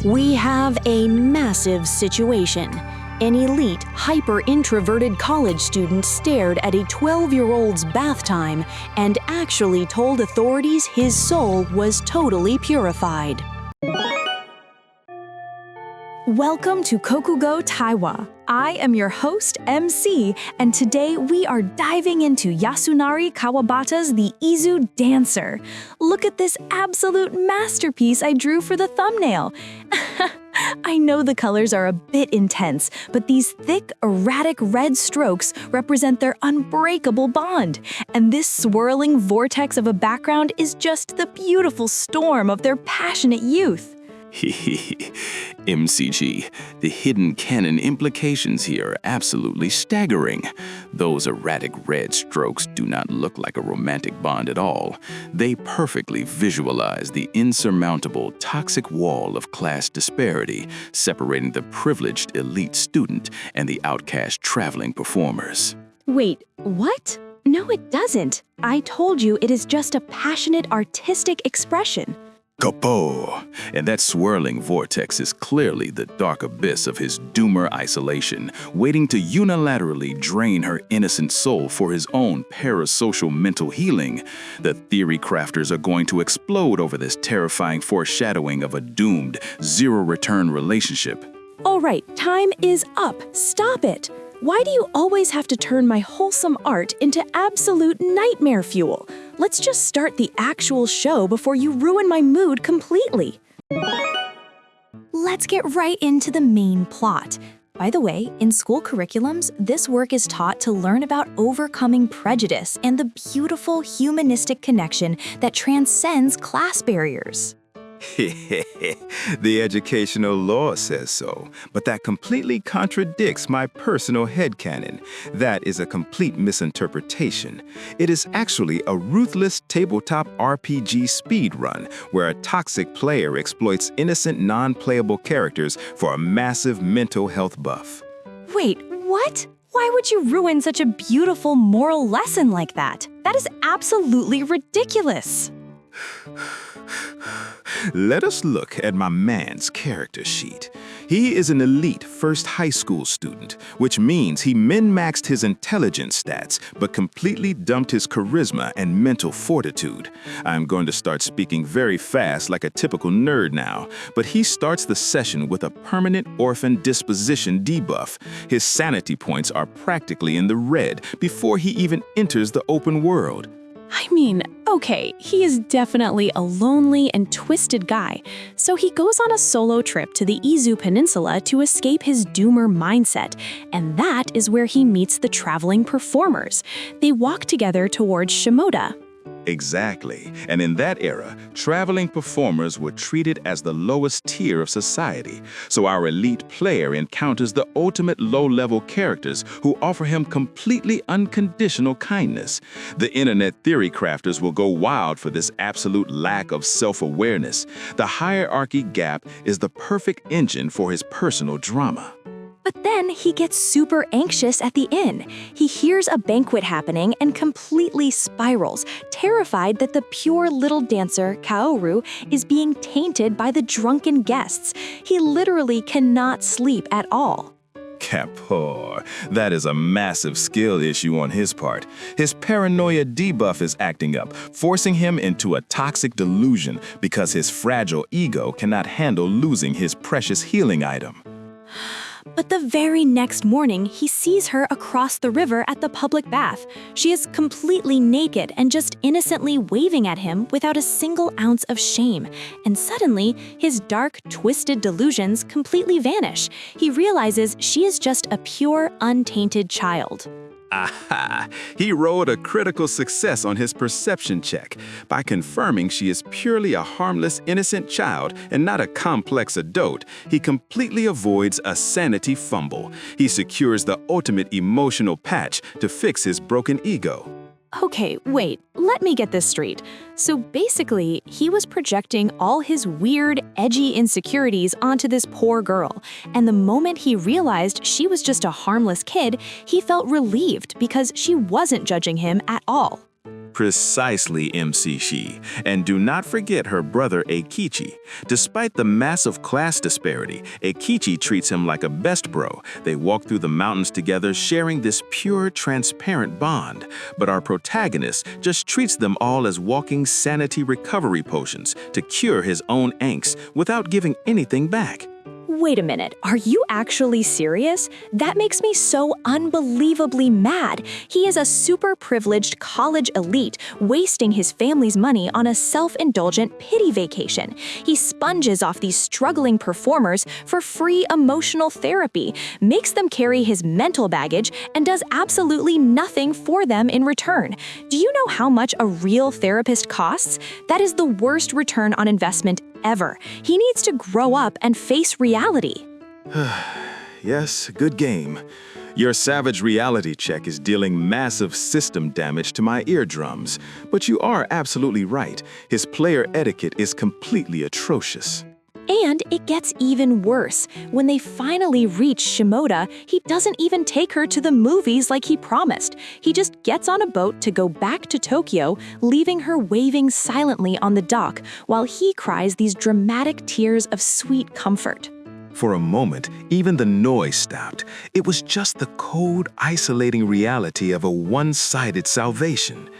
We have a massive situation. An elite, hyper-introverted college student stared at a 12-year-old's bath time and actually told authorities his soul was totally purified. Welcome to Kokugo Taiwa. I am your host, MC, and today we are diving into Yasunari Kawabata's The Izu Dancer. Look at this absolute masterpiece I drew for the thumbnail. I know the colors are a bit intense, but these thick, erratic red strokes represent their unbreakable bond, and this swirling vortex of a background is just the beautiful storm of their passionate youth. MCG, the hidden canon implications here are absolutely staggering. Those erratic red strokes do not look like a romantic bond at all. They perfectly visualize the insurmountable toxic wall of class disparity separating the privileged elite student and the outcast traveling performers. Wait, what? No, it doesn't. I told you it is just a passionate artistic expression. Kapo! And that swirling vortex is clearly the dark abyss of his doomer isolation, waiting to unilaterally drain her innocent soul for his own parasocial mental healing. The theory crafters are going to explode over this terrifying foreshadowing of a doomed, zero-return relationship. All right, time is up. Stop it. Why do you always have to turn my wholesome art into absolute nightmare fuel? Let's just start the actual show before you ruin my mood completely. Let's get right into the main plot. By the way, in school curriculums, this work is taught to learn about overcoming prejudice and the beautiful humanistic connection that transcends class barriers. The educational law says so, but that completely contradicts my personal headcanon. That is a complete misinterpretation. It is actually a ruthless tabletop RPG speedrun where a toxic player exploits innocent, non-playable characters for a massive mental health buff. Wait, what? Why would you ruin such a beautiful moral lesson like that? That is absolutely ridiculous. Let us look at my man's character sheet. He is an elite first high school student, which means he min-maxed his intelligence stats, but completely dumped his charisma and mental fortitude. I'm going to start speaking very fast like a typical nerd now, but he starts the session with a permanent orphan disposition debuff. His sanity points are practically in the red before he even enters the open world. I mean, okay, he is definitely a lonely and twisted guy, so he goes on a solo trip to the Izu Peninsula to escape his doomer mindset, and that is where he meets the traveling performers. They walk together towards Shimoda. Exactly. And in that era, traveling performers were treated as the lowest tier of society. So our elite player encounters the ultimate low-level characters who offer him completely unconditional kindness. The internet theory crafters will go wild for this absolute lack of self-awareness. The hierarchy gap is the perfect engine for his personal drama. But then he gets super anxious at the inn. He hears a banquet happening and completely spirals, terrified that the pure little dancer, Kaoru, is being tainted by the drunken guests. He literally cannot sleep at all. Kapor. That is a massive skill issue on his part. His paranoia debuff is acting up, forcing him into a toxic delusion because his fragile ego cannot handle losing his precious healing item. But the very next morning, he sees her across the river at the public bath. She is completely naked and just innocently waving at him without a single ounce of shame. And suddenly, his dark, twisted delusions completely vanish. He realizes she is just a pure, untainted child. Aha! He rolled a critical success on his perception check by confirming she is purely a harmless, innocent child and not a complex adult. He completely avoids a sanity fumble. He secures the ultimate emotional patch to fix his broken ego. Okay, wait, let me get this straight. So basically, he was projecting all his weird, edgy insecurities onto this poor girl, and the moment he realized she was just a harmless kid, he felt relieved because she wasn't judging him at all. Precisely, MC Shi. And do not forget her brother Eikichi. Despite the massive class disparity, Eikichi treats him like a best bro. They walk through the mountains together, sharing this pure, transparent bond. But our protagonist just treats them all as walking sanity recovery potions to cure his own angst without giving anything back. Wait a minute, are you actually serious? That makes me so unbelievably mad. He is a super privileged college elite, wasting his family's money on a self-indulgent pity vacation. He sponges off these struggling performers for free emotional therapy, makes them carry his mental baggage, and does absolutely nothing for them in return. Do you know how much a real therapist costs? That is the worst return on investment ever. He needs to grow up and face reality. Yes, good game. Your savage reality check is dealing massive system damage to my eardrums. But you are absolutely right. His player etiquette is completely atrocious. And it gets even worse. When they finally reach Shimoda, he doesn't even take her to the movies like he promised. He just gets on a boat to go back to Tokyo, leaving her waving silently on the dock while he cries these dramatic tears of sweet comfort. For a moment, even the noise stopped. It was just the cold, isolating reality of a one-sided salvation.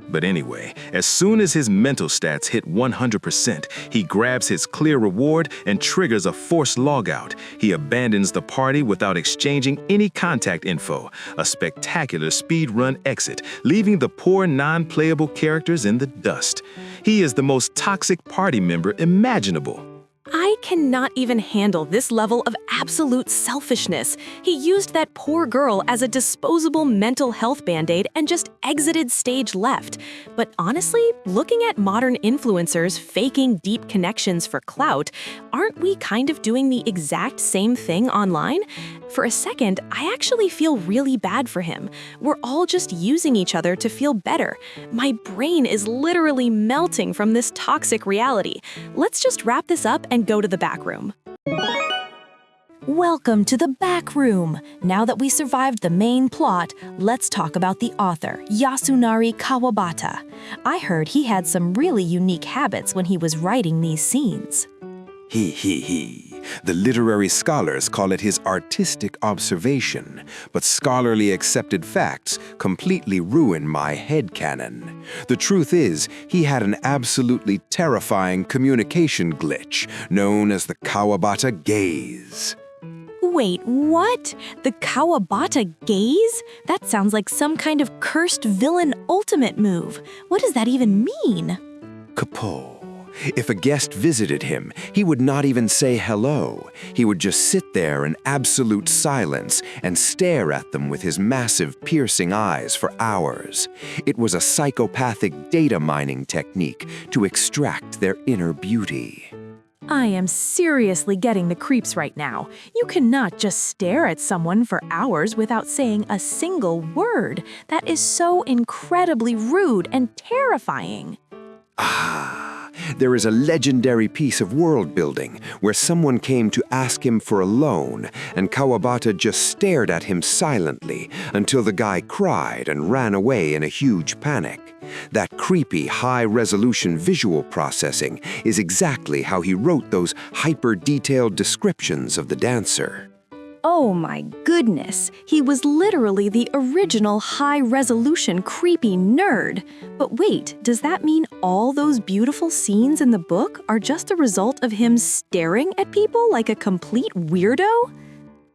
But anyway, as soon as his mental stats hit 100%, he grabs his clear reward and triggers a forced logout. He abandons the party without exchanging any contact info, a spectacular speedrun exit, leaving the poor non-playable characters in the dust. He is the most toxic party member imaginable. I cannot even handle this level of absolute selfishness. He used that poor girl as a disposable mental health band-aid and just exited stage left. But honestly, looking at modern influencers faking deep connections for clout, aren't we kind of doing the exact same thing online? For a second, I actually feel really bad for him. We're all just using each other to feel better. My brain is literally melting from this toxic reality. Let's just wrap this up and go to the back room. Welcome to the back room. Now that we survived the main plot, let's talk about the author, Yasunari Kawabata. I heard he had some really unique habits when he was writing these scenes. He. The literary scholars call it his artistic observation, but scholarly accepted facts completely ruin my headcanon. The truth is, he had an absolutely terrifying communication glitch known as the Kawabata Gaze. Wait, what? The Kawabata Gaze? That sounds like some kind of cursed villain ultimate move. What does that even mean? Kapo. If a guest visited him, he would not even say hello. He would just sit there in absolute silence and stare at them with his massive, piercing eyes for hours. It was a psychopathic data mining technique to extract their inner beauty. I am seriously getting the creeps right now. You cannot just stare at someone for hours without saying a single word. That is so incredibly rude and terrifying. There is a legendary piece of world building where someone came to ask him for a loan, and Kawabata just stared at him silently until the guy cried and ran away in a huge panic. That creepy, high-resolution visual processing is exactly how he wrote those hyper-detailed descriptions of the dancer. Oh my goodness, he was literally the original high-resolution creepy nerd. But wait, does that mean all those beautiful scenes in the book are just a result of him staring at people like a complete weirdo?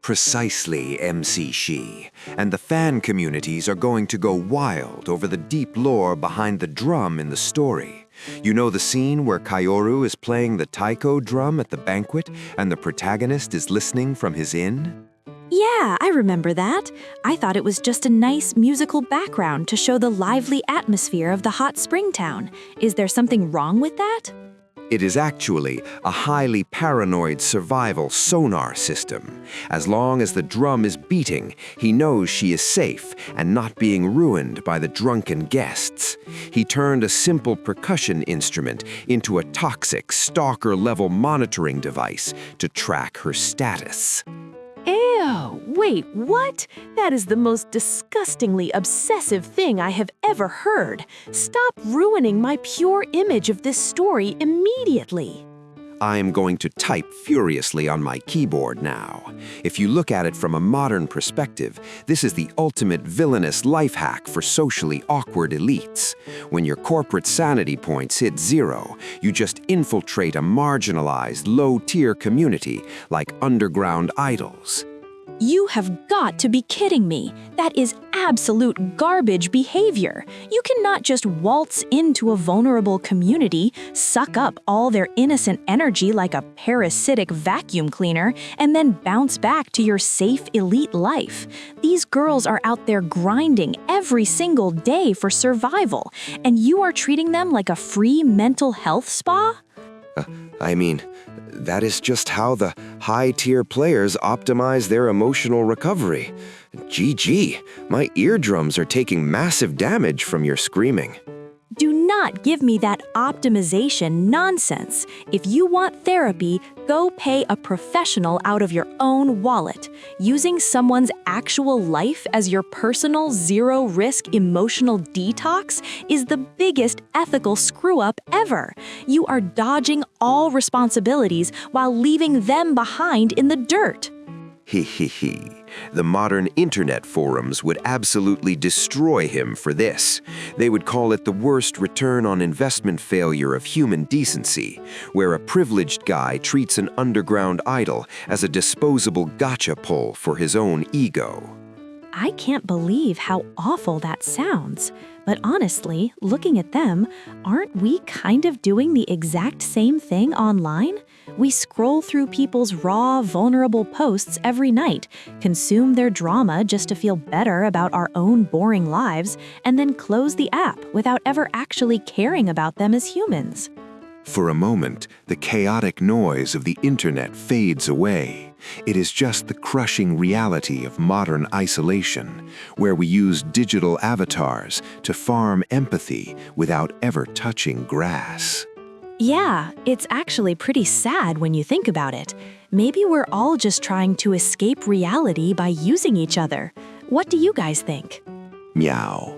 Precisely, MC Shi. And the fan communities are going to go wild over the deep lore behind the drum in the story. You know the scene where Kaoru is playing the taiko drum at the banquet and the protagonist is listening from his inn? Yeah, I remember that. I thought it was just a nice musical background to show the lively atmosphere of the hot spring town. Is there something wrong with that? It is actually a highly paranoid survival sonar system. As long as the drum is beating, he knows she is safe and not being ruined by the drunken guests. He turned a simple percussion instrument into a toxic, stalker-level monitoring device to track her status. Ew, Wait, what? That is the most disgustingly obsessive thing I have ever heard. Stop ruining my pure image of this story immediately. I'm going to type furiously on my keyboard now. If you look at it from a modern perspective, this is the ultimate villainous life hack for socially awkward elites. When your corporate sanity points hit 0, you just infiltrate a marginalized, low-tier community like underground idols. You have got to be kidding me. That is absolute garbage behavior. You cannot just waltz into a vulnerable community, suck up all their innocent energy like a parasitic vacuum cleaner, and then bounce back to your safe elite life. These girls are out there grinding every single day for survival, and you are treating them like a free mental health spa? That is just how the high-tier players optimize their emotional recovery. GG, my eardrums are taking massive damage from your screaming. Do not give me that optimization nonsense. If you want therapy, go pay a professional out of your own wallet. Using someone's actual life as your personal zero-risk emotional detox is the biggest ethical screw-up ever. You are dodging all responsibilities while leaving them behind in the dirt. The modern internet forums would absolutely destroy him for this. They would call it the worst return on investment failure of human decency, where a privileged guy treats an underground idol as a disposable gotcha pull for his own ego. I can't believe how awful that sounds. But honestly, looking at them, aren't we kind of doing the exact same thing online? We scroll through people's raw, vulnerable posts every night, consume their drama just to feel better about our own boring lives, and then close the app without ever actually caring about them as humans. For a moment, the chaotic noise of the internet fades away. It is just the crushing reality of modern isolation, where we use digital avatars to farm empathy without ever touching grass. Yeah, it's actually pretty sad when you think about it. Maybe we're all just trying to escape reality by using each other. What do you guys think? Meow.